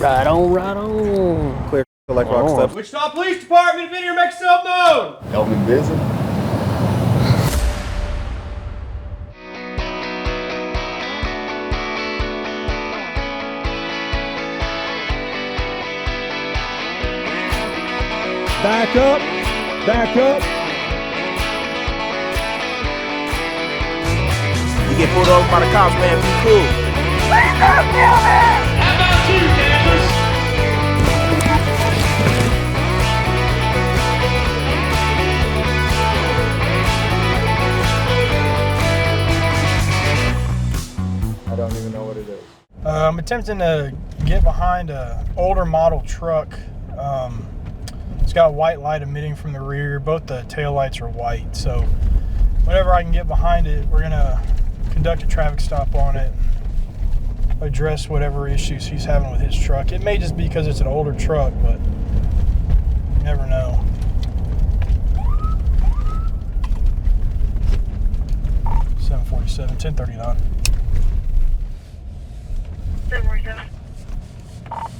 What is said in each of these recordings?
Right on, right on. Clear like rock stuff. Wichita Police Department, if in here, make yourself known. Help me busy. Back up, back up. You get pulled over by the cops, man, be cool. How about you, Kansas? I don't even know what it is. I'm attempting to get behind an older model truck. It's got a white light emitting from the rear. Both the taillights are white. So whenever I can get behind it, we're going to conduct a traffic stop on it and address whatever issues he's having with his truck. It may just be because it's an older truck, but you never know. (747) 1039. 747.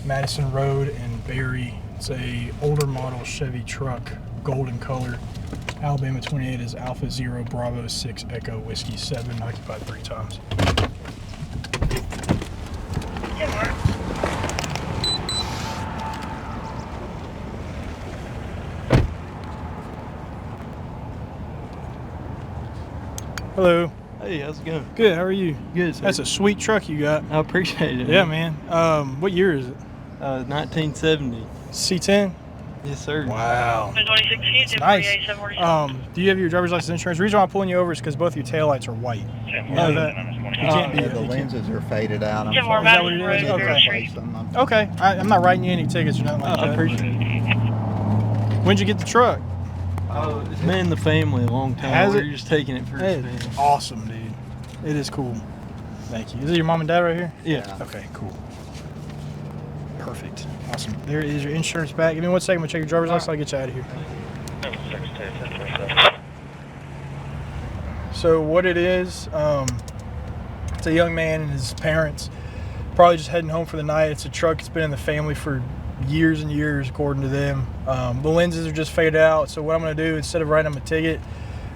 Madison Road in Barry. It's a older model Chevy truck, golden color. Alabama 28 is Alpha 0 Bravo 6 Echo Whiskey 7, occupied 3 times. Hello. Hey, how's it going? Good, how are you? Good, sir. That's a sweet truck you got. I appreciate it. Yeah, man. What year is it? 1970. C10? Yes, sir. Wow. It's Nice. Do you have your driver's license insurance? The reason why I'm pulling you over is because both your taillights are white. You know that? You can't be. The lenses are faded out. I'm Is sorry. that what it is? Maybe Okay. replace them. I'm- Okay. I'm not writing you any tickets or nothing like that. I appreciate it. When'd you get the truck? It's been in the family a long time. Has We're it? just taking it for a Hey, spin. awesome, dude. It is cool. Thank you. Is it your mom and dad right here? Yeah. Okay, cool. Perfect. Awesome. There is your insurance back. Give me 1 second. I'm going to check your driver's license. I'll get you out of here. So what it is, it's a young man and his parents probably just heading home for the night. It's a truck that's been in the family for years and years, according to them. The lenses are just faded out. So what I'm going to do, instead of writing them a ticket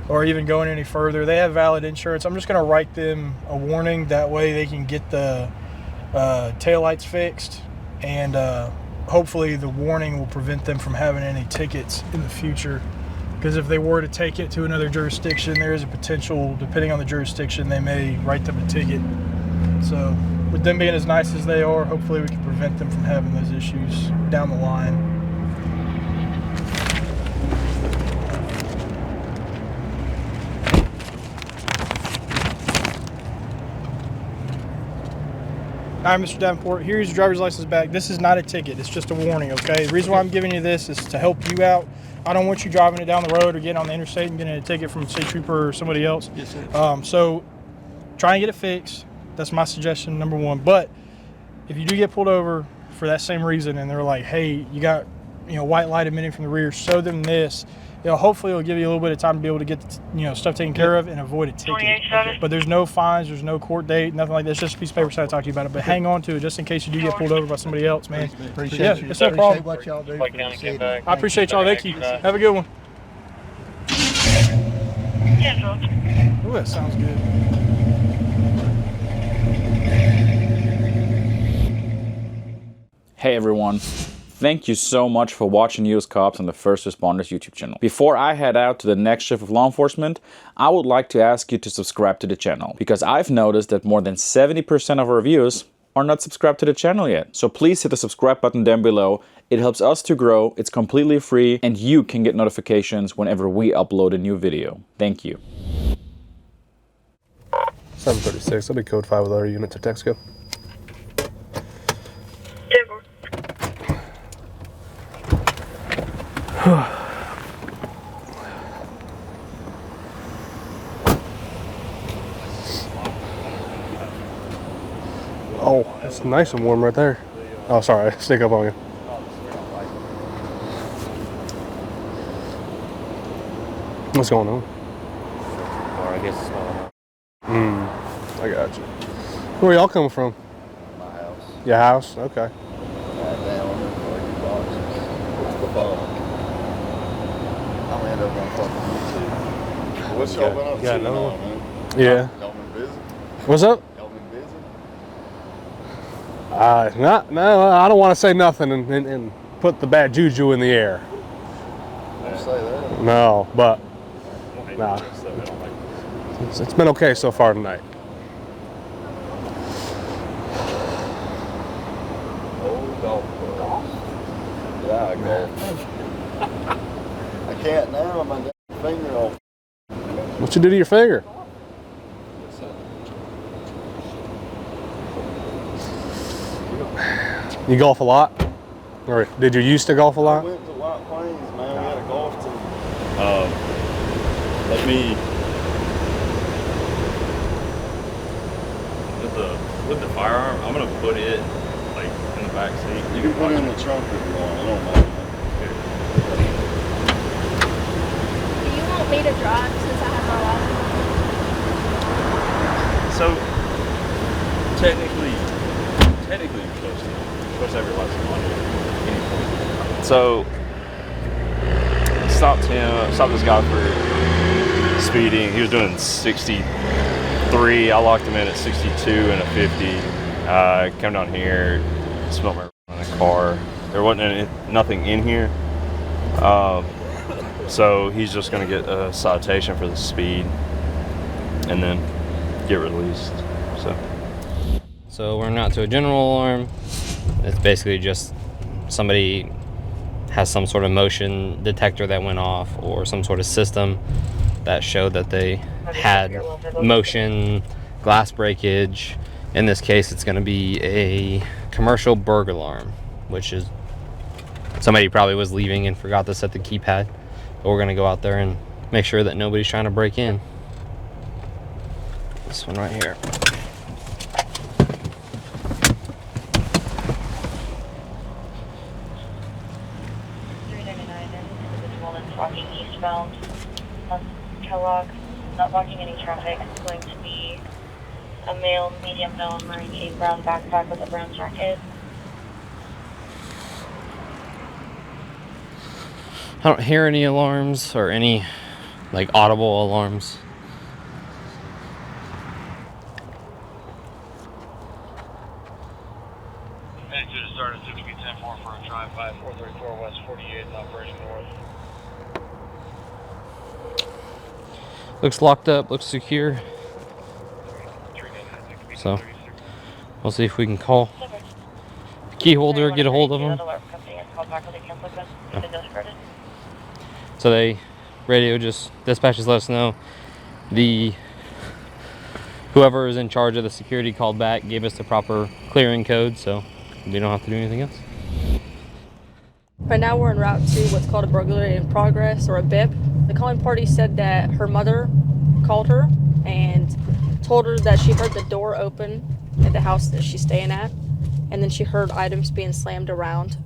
or even going any further, they have valid insurance. I'm just going to write them a warning. That way they can get the taillights fixed, and hopefully the warning will prevent them from having any tickets in the future. Because if they were to take it to another jurisdiction, there is a potential, depending on the jurisdiction, they may write them a ticket. So with them being as nice as they are, hopefully we can prevent them from having those issues down the line. All right, Mr. Davenport, here's your driver's license back. This is not a ticket. It's just a warning, okay? The reason why I'm giving you this is to help you out. I don't want you driving it down the road or getting on the interstate and getting a ticket from a state trooper or somebody else. Yes, sir. So try and get it fixed. That's my suggestion, number one. But if you do get pulled over for that same reason and they're like, hey, you got white light emitting from the rear, show them this. Hopefully it'll give you a little bit of time to be able to get stuff taken care of and avoid a ticket. But there's no fines, there's no court date, nothing like that. It's just a piece of paper trying to talk to you about it. But hang on to it just in case you do get pulled over by somebody else, man. Appreciate you. It's no problem. Appreciate what y'all do for the city. I appreciate y'all. Thank you. Have a good one. Ooh, that sounds good. Hey everyone, thank you so much for watching US Cops on the First Responders YouTube channel. Before I head out to the next shift of law enforcement, I would like to ask you to subscribe to the channel, because I've noticed that more than 70% of our viewers are not subscribed to the channel yet. So please hit the subscribe button down below. It helps us to grow, it's completely free, and you can get notifications whenever we upload a new video. Thank you. 736, I'll be code 5 with our unit to Texaco. Oh, it's nice and warm right there. Oh, sorry, I sneak up on you. What's going on? Or I guess it's not. I got you. Where y'all coming from? My house. Your house? Okay. Goddamn, I'm in 40 boxes. Fuck. I'm gonna end up on fucking YouTube. What's y'all been up got to another now, one? man? Yeah. Y'all been busy? What's up? Y'all been busy? No, I don't want to say nothing and put the bad juju in the air. Don't say that. No, but nah. It's been okay so far tonight. Old golf clubs. Yeah, I golf. I can't now. My damn finger off. What you do to your finger? You golf a lot? Or did you used to golf a I lot? went to White Plains, man. We had a golf team. Let me with the firearm. I'm gonna put it like in the back seat. You can put it in the trunk if you want. It don't matter. Do you want me to drive since I have my license? So technically you're supposed to have your license on you at any point. So stopped this guy for speeding. He was doing 63. I locked him in at 62 and a 50. Came down here, smelled my in the car. There wasn't nothing in here. So he's just gonna get a citation for the speed and then get released. So we're not to a general alarm. It's basically just somebody has some sort of motion detector that went off or some sort of system that showed that they had motion, glass breakage. In this case, it's going to be a commercial burglar alarm, which is somebody probably was leaving and forgot to set the keypad. But we're going to go out there and make sure that nobody's trying to break in. This one right here. Walking eastbound on Kellogg, not blocking any traffic. It's going to be a male, medium build, wearing a brown backpack with a brown jacket. I don't hear any alarms or any like audible alarms. Heading to the start of 6B10-4 for a drive-by 434 West 48th, Operation North. Looks locked up, looks secure. So we'll see if we can call the key holder, get a hold of them. So they radio just dispatches let us know whoever is in charge of the security called back, gave us the proper clearing code, so we don't have to do anything else. Right now we're en route to what's called a burglary in progress, or a BIP. The calling party said that her mother called her and told her that she heard the door open at the house that she's staying at, and then she heard items being slammed around.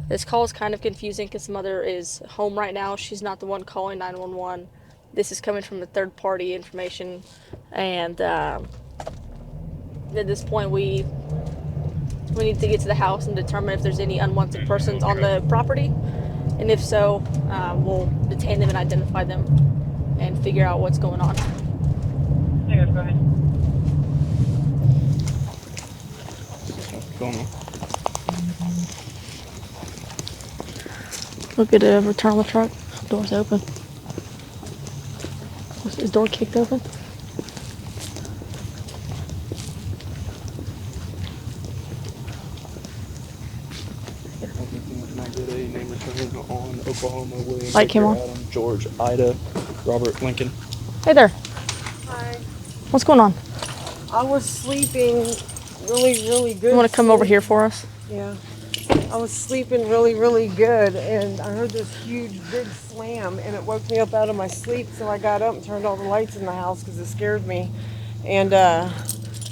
This call is kind of confusing because the mother is home right now. She's not the one calling 911. This is coming from the third party information, and at this point we need to get to the house and determine if there's any unwanted persons on the property, and if so, we'll detain them and identify them and figure out what's going on. Here, go ahead. Look at the return on the truck. Door's open. Is door kicked open? Oklahoma, William, Light came on. Adam, George, Ida, Robert, Lincoln. Hey there. Hi. What's going on? I was sleeping really good. You want to come over here for us? Yeah. I was sleeping really good, and I heard this huge big slam, and it woke me up out of my sleep, so I got up and turned all the lights in the house because it scared me. And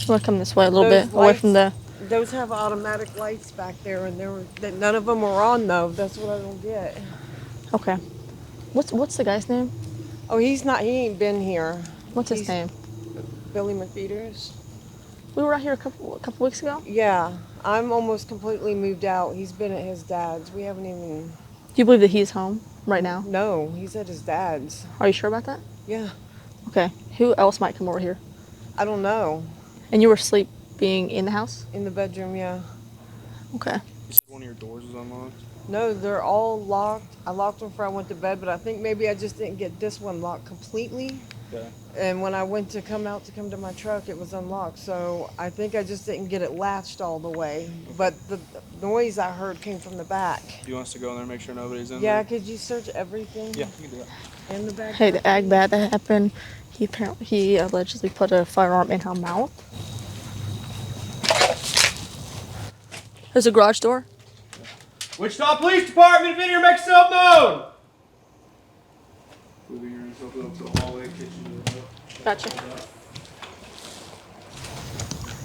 You want to come this way a little bit, away from the... Those have automatic lights back there, and none of them were on, though. That's what I don't get. Okay. What's the guy's name? Oh, he ain't been here. What's his name? Billy McFeeters. We were out here a couple weeks ago. Yeah, I'm almost completely moved out. He's been at his dad's. We haven't even. Do you believe that he's home right now? No, he's at his dad's. Are you sure about that? Yeah. Okay. Who else might come over here? I don't know. And you were sleeping in the house? In the bedroom, yeah. Okay. You said one of your doors was unlocked? No, they're all locked. I locked them before I went to bed, but I think maybe I just didn't get this one locked completely. Okay. And when I went to come to my truck, it was unlocked. So I think I just didn't get it latched all the way. But the noise I heard came from the back. Do you want us to go in there and make sure nobody's in Yeah, there? could you search everything? Yeah, you can do that. In the back. Hey, the ag bad that happened. He allegedly put a firearm in her mouth. There's a garage door. Wichita Police Department, if in here, make yourself known! Moving yourself up to the hallway, kitchen. Gotcha.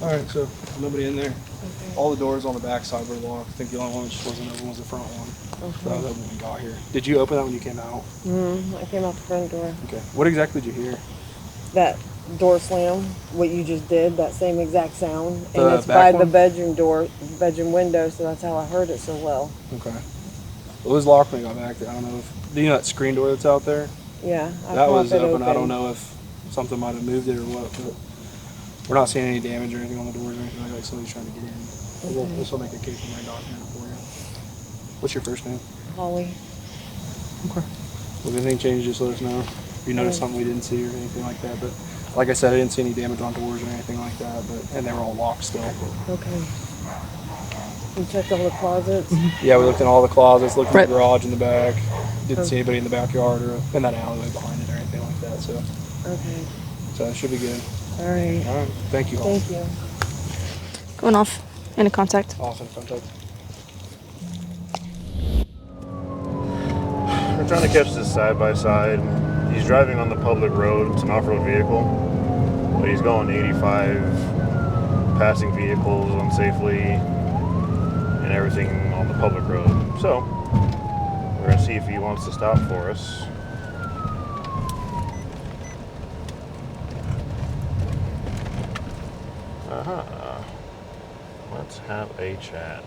All right, so nobody in there. Okay. All the doors on the back side were locked. I think the only one that just wasn't open was the front one. Okay. That was open when we got here. Did you open that when you came out? I came out the front door. Okay. What exactly did you hear? That door slam, what you just did, that same exact sound. The and it's back by one? the bedroom door, bedroom window, so that's how I heard it so well. Okay. Well, it was locked when I got back there. I don't know if, you know that screen door that's out there? Yeah. That was open. I don't know if something might have moved it or what, but we're not seeing any damage or anything on the doors or anything like somebody's trying to get in. Okay. We'll still make a case for my document for you. What's your first name? Holly. Okay. Well, if anything changes, just let us know. If you notice something we didn't see or anything like that. But like I said, I didn't see any damage on doors or anything like that. And they were all locked still. Okay. You checked all the closets? Yeah, we looked in all the closets, looked in the garage in the back. Didn't see anybody in the backyard or in that alleyway behind it or anything like that. So. Okay. So it should be good. All right. All right. Thank you, Holly. Thank you. Going off. Into contact. Awesome. Contact. We're trying to catch this side by side. He's driving on the public road. It's an off-road vehicle, but he's going 85, passing vehicles unsafely and everything on the public road. So we're gonna see if he wants to stop for us. Let's have a chat.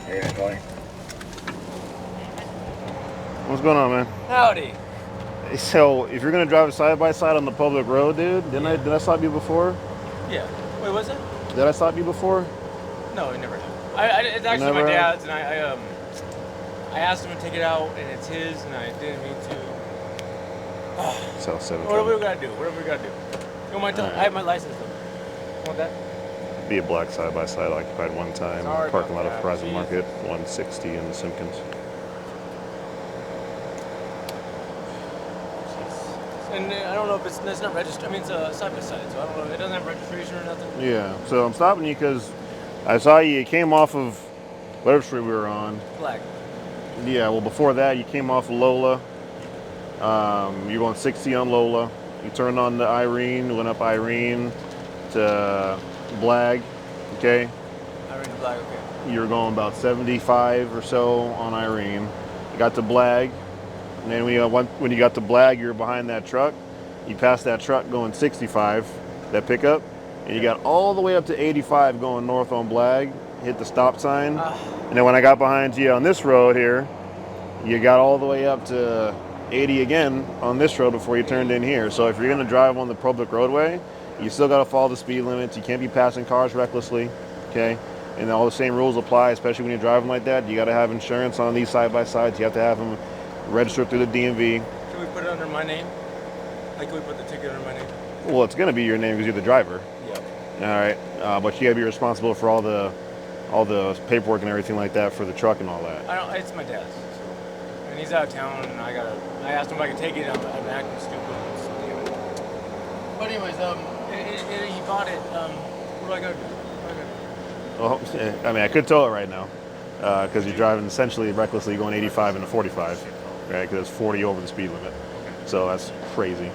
Hey, Tony. What's going on, man? Howdy. So, if you're gonna drive side by side on the public road, dude, did I stop you before? Yeah. Wait, was it? Did I stop you before? No, it never have. It's actually my dad's, and I asked him to take it out, and it's his, and I didn't mean to. So, 7. Whatever we gotta do. Whatever we gotta do. You don't mind telling? I have my license though. Want that? Be a black side by side occupied one time. Sorry Parking lot about of that. Horizon Market, 160 in Simpkins. And I don't know if it's not registered. I mean, it's a side by side, so I don't know. It doesn't have registration or nothing. Yeah. So I'm stopping you because I saw you came off of whatever street we were on. Flag. Yeah. Well, before that, you came off of Lola. You're going 60 on Lola. You turned on the Irene, went up Irene to Blag. Okay. Irene to Blag. Okay. You were going about 75 or so on Irene. You got to Blag. And then when you got to Blag, you were behind that truck. You passed that truck going 65, that pickup, and you got all the way up to 85 going north on Blag, hit the stop sign. And then when I got behind you on this road here, you got all the way up to 80 again on this road before you turned in here. So if you're gonna drive on the public roadway, you still gotta follow the speed limits. You can't be passing cars recklessly, okay? And all the same rules apply, especially when you're driving like that. You gotta have insurance on these side-by-sides. You have to have them registered through the DMV. Can we put it under my name? Like, can we put the ticket under my name? Well, it's going to be your name because you're the driver. Yep. All right, but you got to be responsible for all the paperwork and everything like that for the truck and all that. It's my dad's. So. And he's out of town, and I asked him if I could take it. I'm acting stupid. So, but anyways, he bought it. What do I gotta do? Well, I mean, I could tow it right now because you're driving essentially recklessly, going 85 into 45, right? Because it's 40 over the speed limit. So that's crazy.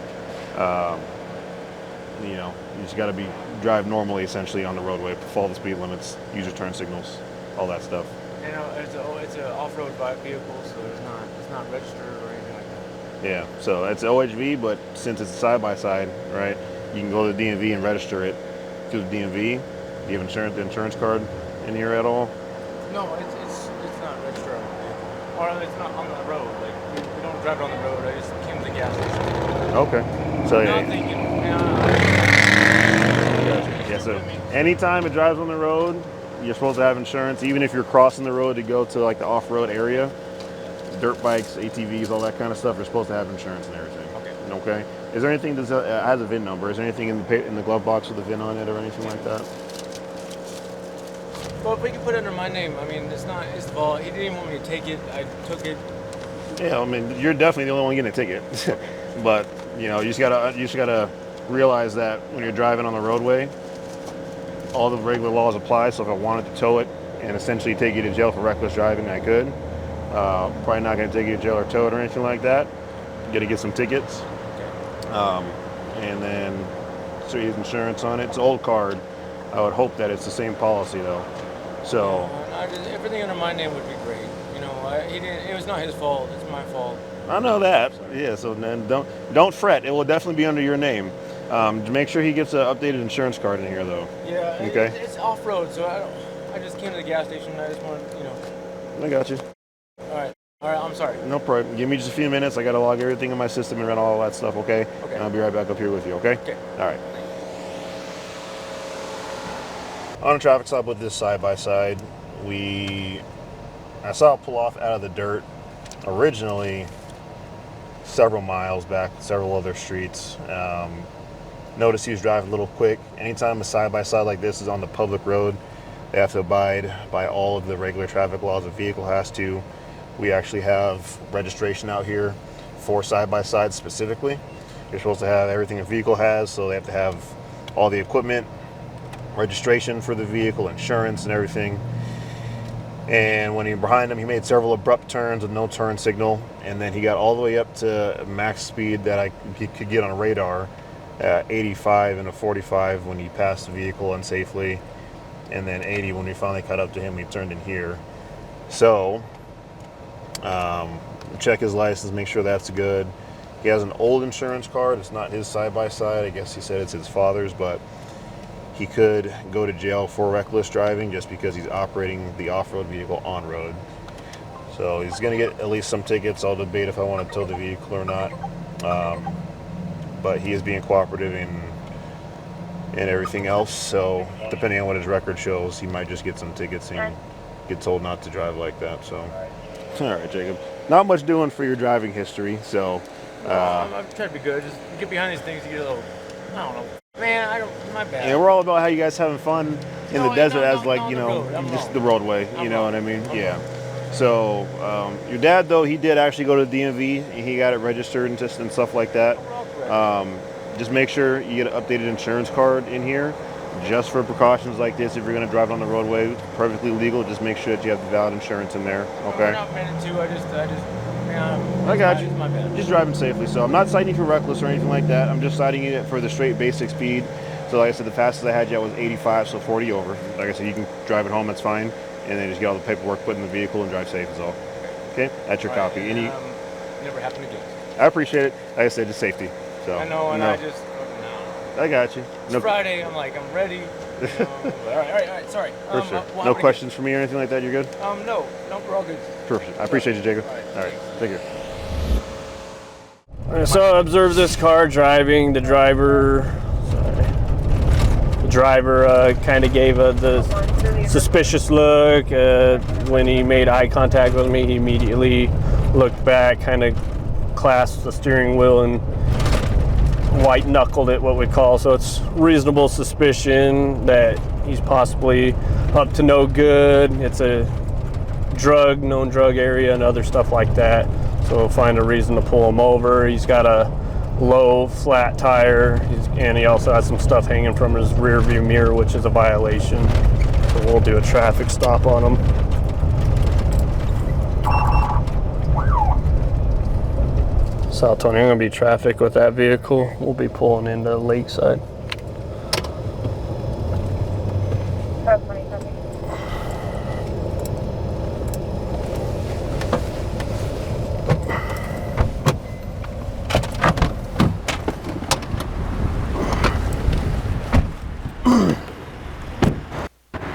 You know, you just got to drive normally, essentially, on the roadway, follow the speed limits, use your turn signals, all that stuff. You know, it's an off-road vehicle, so it's not registered or anything like that. Yeah, so it's OHV, but since it's side-by-side, right, you can go to the DMV and register it through the DMV. You have the insurance card. in here at all? No, it's not registered on the vehicle. Or it's not on the road. Like, we don't drive it on the road. I just came to the gas station. Okay. So Now yeah. I'm thinking, Yeah, so anytime it drives on the road, you're supposed to have insurance, even if you're crossing the road to go to like the off-road area. Dirt bikes, ATVs, all that kind of stuff, you're supposed to have insurance and everything. Okay. Is there anything that has a VIN number? Is there anything in the glove box with a VIN on it or anything like that? well, if we can put it under my name, I mean, it's not his fault. He didn't even want me to take it. I took it. Yeah, I mean, you're definitely the only one getting a ticket. But you know, you just gotta realize that when you're driving on the roadway, all the regular laws apply. So if I wanted to tow it and essentially take you to jail for reckless driving, I could. Probably not going to take you to jail or tow it or anything like that. Got to get some tickets, and then so you have insurance on it. It's an old card. I would hope that it's the same policy though. So Everything under my name would be great. You know, he didn't. It was not his fault. It's my fault. I know that. Yeah. So then don't fret. It will definitely be under your name. Make sure he gets an updated insurance card in here though. Yeah. Okay. It's off road, so I just came to the gas station. I just wanted, you know. I got you. All right. I'm sorry. No problem. Give me just a few minutes. I got to log everything in my system and run all that stuff, okay? Okay. And I'll be right back up here with you, okay? Okay. All right. On a traffic stop with this side-by-side, I saw it pull off out of the dirt originally several miles back, several other streets. Noticed he was driving a little quick. Anytime a side-by-side like this is on the public road, they have to abide by all of the regular traffic laws a vehicle has to. We actually have registration out here for side-by-sides specifically. You're supposed to have everything a vehicle has, so they have to have all the equipment, registration for the vehicle, insurance and everything. And when he was behind him, he made several abrupt turns with no turn signal, and then he got all the way up to max speed that I could get on radar, 85 and a 45 when he passed the vehicle unsafely, and then 80 when we finally caught up to him. We turned in here. So check his license, make sure that's good. He has an old insurance card. It's not his side-by-side. I guess he said it's his father's, but he could go to jail for reckless driving just because he's operating the off-road vehicle on road. So he's going to get at least some tickets. I'll debate if I want to tow the vehicle or not. But he is being cooperative and everything else. So depending on what his record shows, he might just get some tickets and get told not to drive like that. So, all right, Jacob. Not much doing for your driving history. So, I'm trying to be good. Just get behind these things. You get a little. I don't know. Man, my bad. yeah, we're all about how you guys having fun in the desert as like, you know, just the roadway, you know what I mean? Yeah. So, your dad though, he did actually go to the DMV and he got it registered and stuff like that. Just make sure you get an updated insurance card in here just for precautions like this. If you're going to drive on the roadway, it's perfectly legal. Just make sure that you have the valid insurance in there. Okay. I'm not meant to. I just man, I got you. It's my bad. Just driving safely. So I'm not citing you for reckless or anything like that. I'm just citing you for the straight basic speed. So like I said, the fastest I had you at was 85, so 40 over. Like I said, you can drive it home, that's fine. And then just get all the paperwork put in the vehicle and drive safe is all. Okay? That's your copy. Any never happened again. I appreciate it. Like I said, just safety. So I know, and no. I just I got you. It's Friday, I'm like, I'm ready. All right, sorry. For sure. No questions for me or anything like that, you're good? No, we're all good. Perfect. I appreciate you, Jacob. All right, take care. All right, so I observed this car driving. The driver kind of gave the suspicious look. When he made eye contact with me, he immediately looked back, kind of clasped the steering wheel and white knuckled it, what we call. So it's reasonable suspicion that he's possibly up to no good. It's a known drug area and other stuff like that. So we'll find a reason to pull him over. He's got a low flat tire, and he also has some stuff hanging from his rear view mirror, which is a violation. So we'll do a traffic stop on him. South Tony, I'm going to be traffic with that vehicle. We'll be pulling into Lakeside.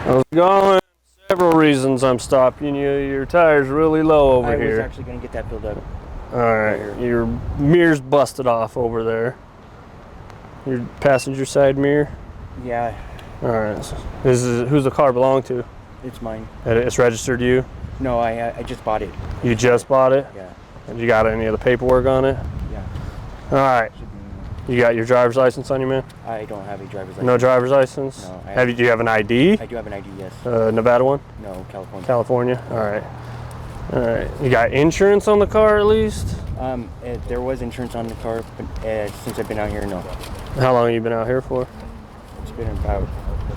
How's it going? reasons I'm stopping you. Your tire's really low over I here. was actually going to get that filled up. All right, your mirror's busted off over there. Your passenger side mirror? Yeah. All right. So who's the car belong to? It's mine. It's registered to you? No, I just bought it. You just bought it? Yeah. And you got any of the paperwork on it? Yeah. All right. You got your driver's license on you, man? I don't have a driver's license. No driver's license? No. Do you have an ID? I do have an ID, yes. Nevada one? No, California. California? All right. All right. You got insurance on the car at least? There was insurance on the car, but since I've been out here, no. How long have you been out here for? It's been about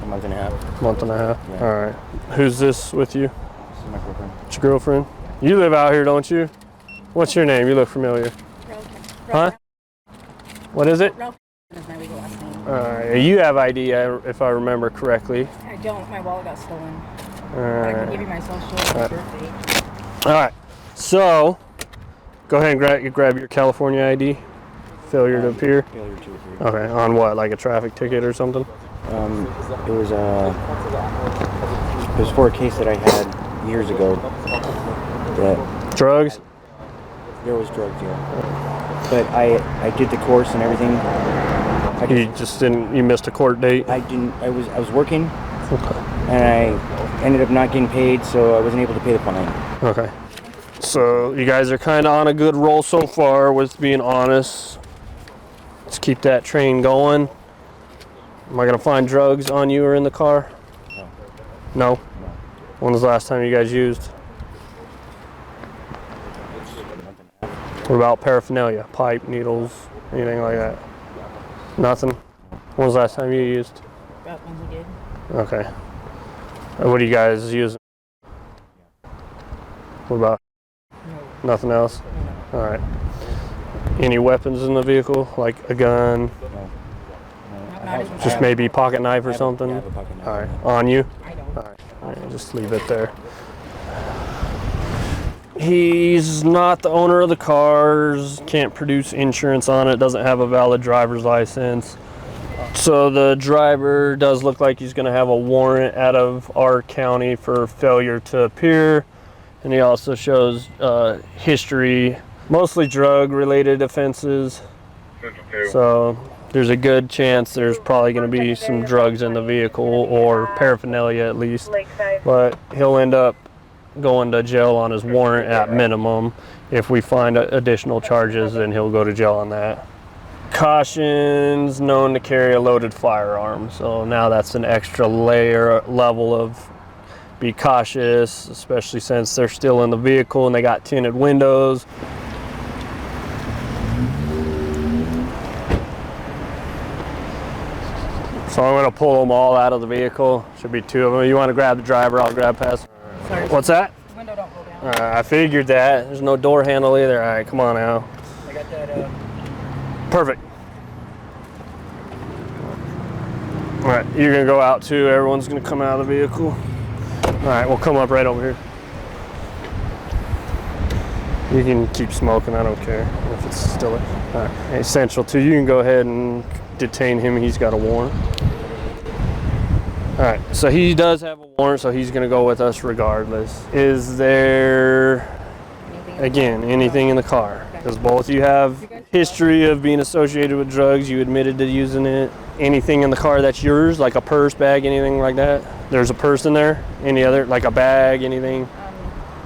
a month and a half. Month and a half? Yeah. All right. Who's this with you? This is my girlfriend. It's your girlfriend? You live out here, don't you? What's your name? You look familiar. Huh? What is it? Is my legal last name. All right. You have ID, if I remember correctly. I don't. My wallet got stolen. All I can right. give you my social All right. birthday. All right. So, go ahead and grab your California ID. Failure to appear. Failure to appear. Okay. On what? Like a traffic ticket or something? It was for a case that I had years ago. That drugs? There was drugs, yeah. But I did the course and everything. You missed a court date? I was working. Okay. And I ended up not getting paid, so I wasn't able to pay the fine. Okay. So you guys are kind of on a good roll so far with being honest. Let's keep that train going. Am I going to find drugs on you or in the car? No? When was the last time you guys used? What about paraphernalia? Pipe, needles, anything like that? Nothing? When was the last time you used? About when we did. Okay. What are you guys using? What about? Nothing else? All right. Any weapons in the vehicle, like a gun? Just maybe pocket knife or something? I have a pocket knife. All right. On you? All right. All right. Just leave it there. He's not the owner of the cars, can't produce insurance on it, doesn't have a valid driver's license. So the driver does look like he's going to have a warrant out of our county for failure to appear. And he also shows history, mostly drug-related offenses. So there's a good chance there's probably going to be some drugs in the vehicle, or paraphernalia at least. But he'll end up going to jail on his warrant at minimum. If we find additional charges, then he'll go to jail on that. Cautions: known to carry a loaded firearm. So now that's an extra level of be cautious, especially since they're still in the vehicle and they got tinted windows. So I'm gonna pull them all out of the vehicle. Should be two of them. You want to grab the driver? I'll grab past. Sorry. What's that? The window don't go down. I figured that. There's no door handle either. All right, come on now. I got that. Perfect. All right, you're gonna go out too. Everyone's gonna come out of the vehicle. All right, we'll come up right over here. You can keep smoking. I don't care if it's still essential to you. You can go ahead and detain him. He's got a warrant. All right, so he does have a warrant, so he's going to go with us regardless. Is there, again, anything in the car? Because both you have history of being associated with drugs. You admitted to using it. Anything in the car that's yours, like a purse, bag, anything like that? There's a purse in there? Any other, like a bag, anything?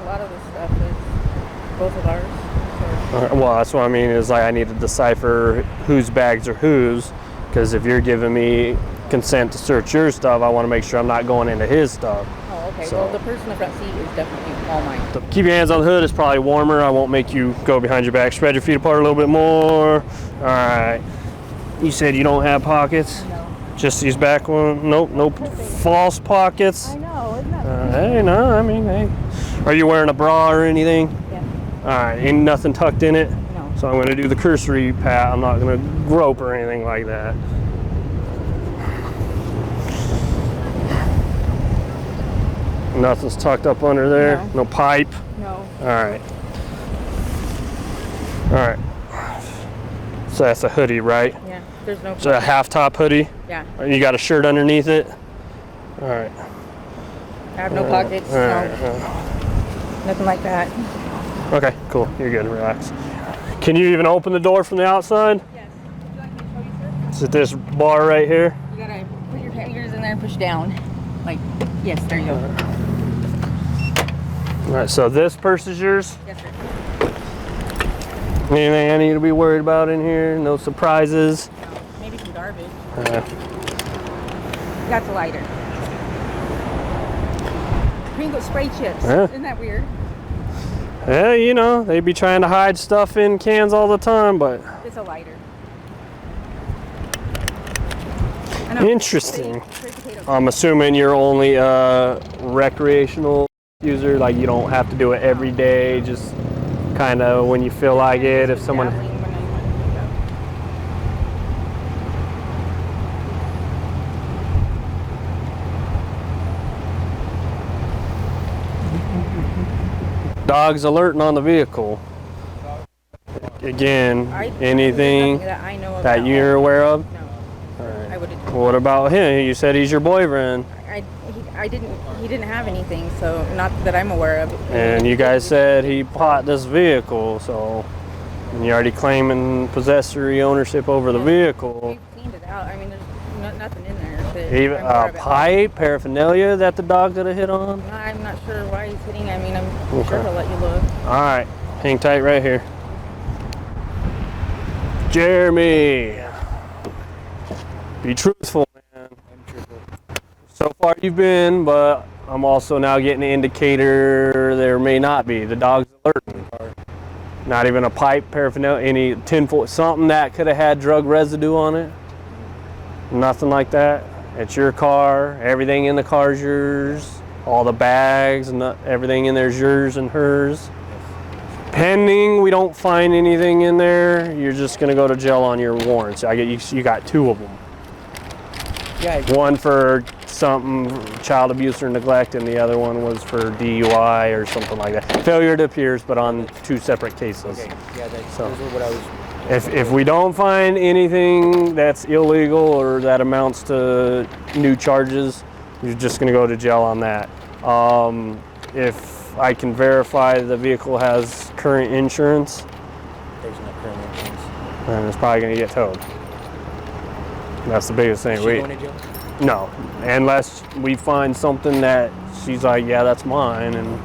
A lot of the stuff is both of ours. Well, that's what I mean, is like I need to decipher whose bags are whose, because if you're giving me consent to search your stuff, I want to make sure I'm not going into his stuff. Oh, okay. So, well, the person in the front seat is definitely all mine. keep your hands on the hood. It's probably warmer. I won't make you go behind your back. Spread your feet apart a little bit more. All right. You said you don't have pockets? No. Just these back one? Nope, nope. False pockets? I know, isn't that Hey, no, I mean, hey. Are you wearing a bra or anything? Yeah. All right, ain't nothing tucked in it? No. So I'm gonna do the cursory pat. I'm not gonna grope or anything like that. Nothing's tucked up under there? No. No pipe? No. All right. All right. So that's a hoodie, right? Yeah, there's no. So a half top hoodie? Yeah. You got a shirt underneath it? All right. I have no pockets, nothing like that. Okay, cool. You're good. Relax. Can you even open the door from the outside? Yes. Would you like me to show you, sir? Is it this bar right here? You gotta put your fingers in there and push down. Like, yes, there you go. All right, so this purse is yours? Yes, sir. Anything I need to be worried about in here? No surprises? No, maybe some garbage. Uh, That's a lighter. Pringle spray chips. Yeah. Isn't that weird? yeah, you know, they be trying to hide stuff in cans all the time, but It's a lighter. interesting. I'm assuming you're only a recreational user, like you don't have to do it every day, just kind of when you feel like it, if someone... Dogs alerting on the vehicle. Again, anything that I know that about. you're aware of? No. All right. I wouldn't. What about him? You said he's your boyfriend. He didn't have anything, so not that I'm aware of. And you guys said he bought this vehicle, so and you're already claiming possessory ownership over the vehicle. We've cleaned it out. I mean, there's nothing in there. That Even I'm aware a of it. pipe, paraphernalia that the dog could have hit on? I'm not sure why he's hitting. I mean, I'm Okay. sure he'll let you look. All right, hang tight right here. Jeremy, be truthful, man. So far you've been, but I'm also now getting an indicator there may not be. The dog's alerting. Not even a pipe, paraphernalia, any tinfoil, something that could have had drug residue on it. Nothing like that. It's your car. Everything in the car is yours. All the bags and everything in there is yours and hers. Pending, we don't find anything in there. You're just gonna go to jail on your warrants. You got 2 of them. Yeah. One for something, child abuse or neglect, and the other one was for DUI or something like that. Failure to appear, but on 2 separate cases. Okay. Yeah, that's So, what I was. if we don't find anything that's illegal or that amounts to new charges, you're just going to go to jail on that. If I can verify the vehicle has current insurance, There's no current insurance. then it's probably going to get towed. That's the biggest thing. Is she going to jail? No, unless we find something that she's like, yeah, that's mine, and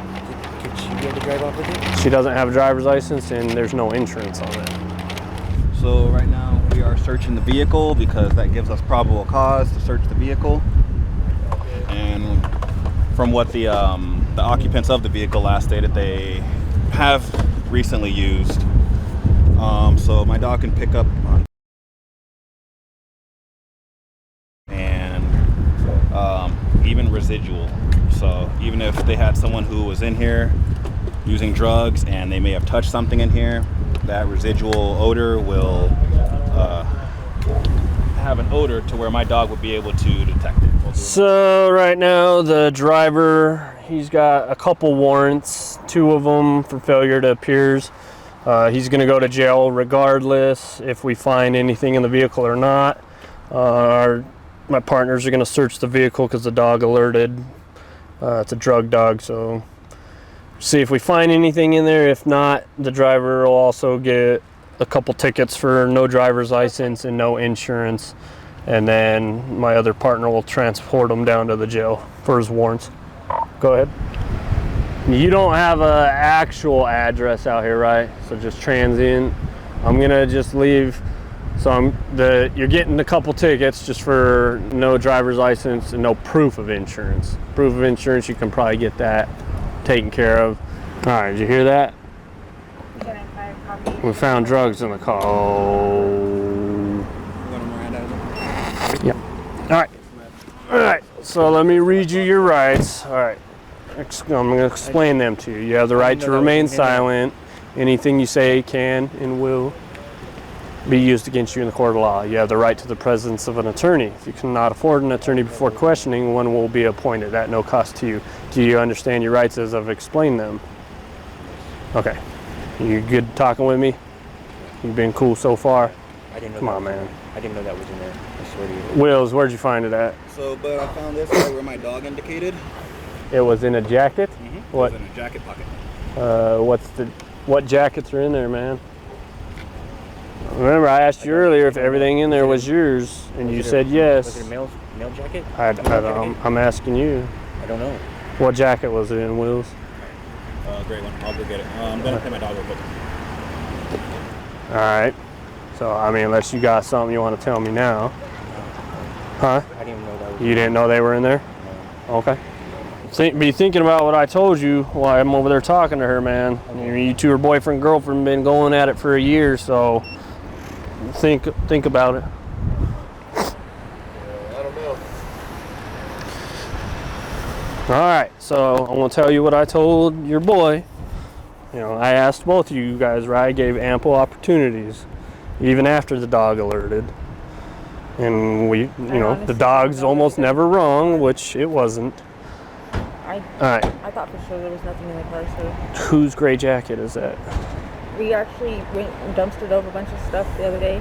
Could she be able to drive off with it? she doesn't have a driver's license and there's no insurance on it. So right now we are searching the vehicle because that gives us probable cause to search the vehicle. And from what the occupants of the vehicle last stated, they have recently used. So my dog can pick up on and even residual. So even if they had someone who was in here using drugs and they may have touched something in here, that residual odor will have an odor to where my dog would be able to detect it. So right now the driver, he's got a couple warrants, 2 of them for failure to appears. He's going to go to jail regardless if we find anything in the vehicle or not. My partners are going to search the vehicle because the dog alerted. It's a drug dog, so see if we find anything in there. If not, the driver will also get a couple tickets for no driver's license and no insurance. And then my other partner will transport him down to the jail for his warrants. Go ahead. You don't have an actual address out here, right? So just transient. I'm gonna just leave. So you're getting a couple tickets just for no driver's license and no proof of insurance. Proof of insurance, you can probably get that taken care of. All right, did you hear that? We found drugs in the car. Oh. Yeah. All right. So let me read you your rights. All right. I'm going to explain them to you. You have the right to remain silent. Anything you say can and will be used against you in the court of law. You have the right to the presence of an attorney. If you cannot afford an attorney before questioning, one will be appointed at no cost to you. Do you understand your rights as I've explained them? Okay. You good talking with me? You've been cool so far? I didn't know. Come on, man. I didn't know that was in there. I swear to you. Wills, where'd you find it at? But I found this right where my dog indicated. It was in a jacket? What? It was in a jacket pocket. What jackets are in there, man? Remember, I asked you earlier if everything in there was yours, and you said yes. Was it a male jacket? I'm asking you. I don't know. What jacket was it in, Wills? Great one. I'll go get it. I'm gonna pay my dog real quick. All right. So, I mean, unless you got something you want to tell me now. Huh? I didn't even know that was. You didn't know they were in there? No. Okay. Be thinking about what I told you while I'm over there talking to her, man. Okay. You two are boyfriend, girlfriend, been going at it for a year, so think about it. I don't know. All right, so I'm gonna tell you what I told your boy. You know, I asked both of you guys, right? I gave ample opportunities, even after the dog alerted. And we, you know, the dog's almost never wrong, which it wasn't. I thought for sure there was nothing in the car, so. Whose gray jacket is that? We actually went and dumpstered over a bunch of stuff the other day.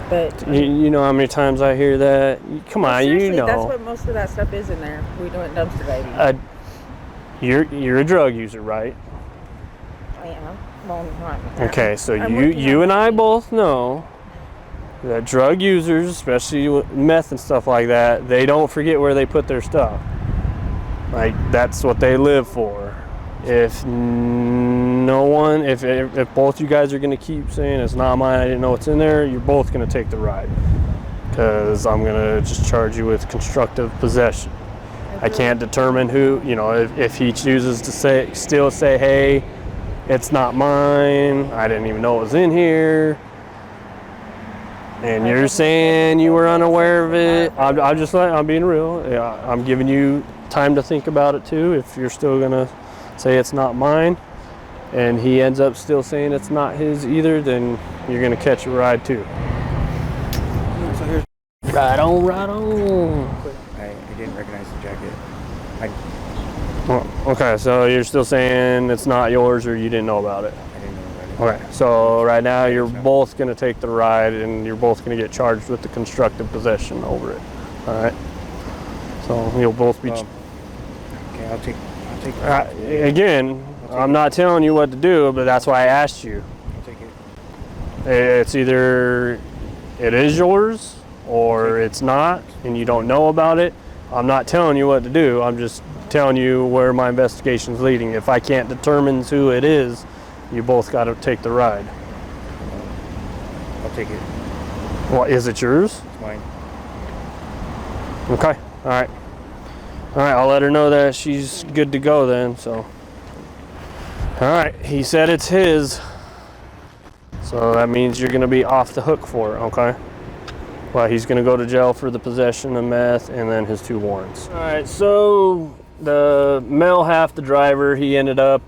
But You know how many times I hear that? Come on, you know. That's what most of that stuff is in there. We went dumpster diving. You're a drug user, right? I am. Well, not. Okay, so you and I both know that drug users, especially with meth and stuff like that, they don't forget where they put their stuff. Like, that's what they live for. If both you guys are gonna keep saying it's not mine, I didn't know what's in there, you're both gonna take the ride. Because I'm gonna just charge you with constructive possession. I can't determine who, you know, if he chooses to still say, hey, it's not mine, I didn't even know it was in here. And you're saying you were unaware of it. I'm being real. Yeah, I'm giving you time to think about it too. If you're still gonna say it's not mine, and he ends up still saying it's not his either, then you're gonna catch a ride too. Right on, right on. I didn't recognize the jacket. Well, okay, so you're still saying it's not yours, or you didn't know about it? I didn't know about it. Okay, so right now you're both gonna take the ride, and you're both gonna get charged with the constructive possession over it. All right. So you'll both be. Okay, I'll take. Again, I'm not telling you what to do, but that's why I asked you. I'll take it. It's either it is yours or it's not, and you don't know about it. I'm not telling you what to do. I'm just telling you where my investigation's leading. If I can't determine who it is, you both got to take the ride. I'll take it. Well, is it yours? It's mine. Okay. All right. All right. I'll let her know that she's good to go then. So. All right. He said it's his. So that means you're going to be off the hook for it. Okay. Well, he's going to go to jail for the possession of meth and then his 2 warrants. All right. So the male half, the driver, he ended up.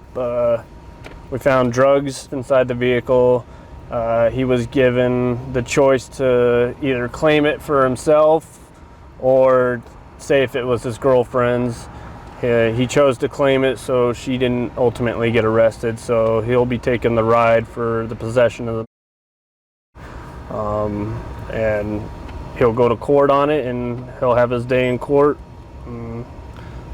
We found drugs inside the vehicle. He was given the choice to either claim it for himself or say if it was his girlfriend's. He chose to claim it, so she didn't ultimately get arrested. So he'll be taking the ride for the possession of the and he'll go to court on it, and he'll have his day in court.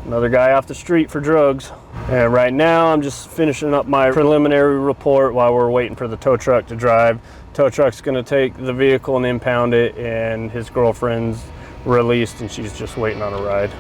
Another guy off the street for drugs. And right now I'm just finishing up my preliminary report while we're waiting for the tow truck to drive. Tow truck's gonna take the vehicle and impound it, and his girlfriend's released and she's just waiting on a ride.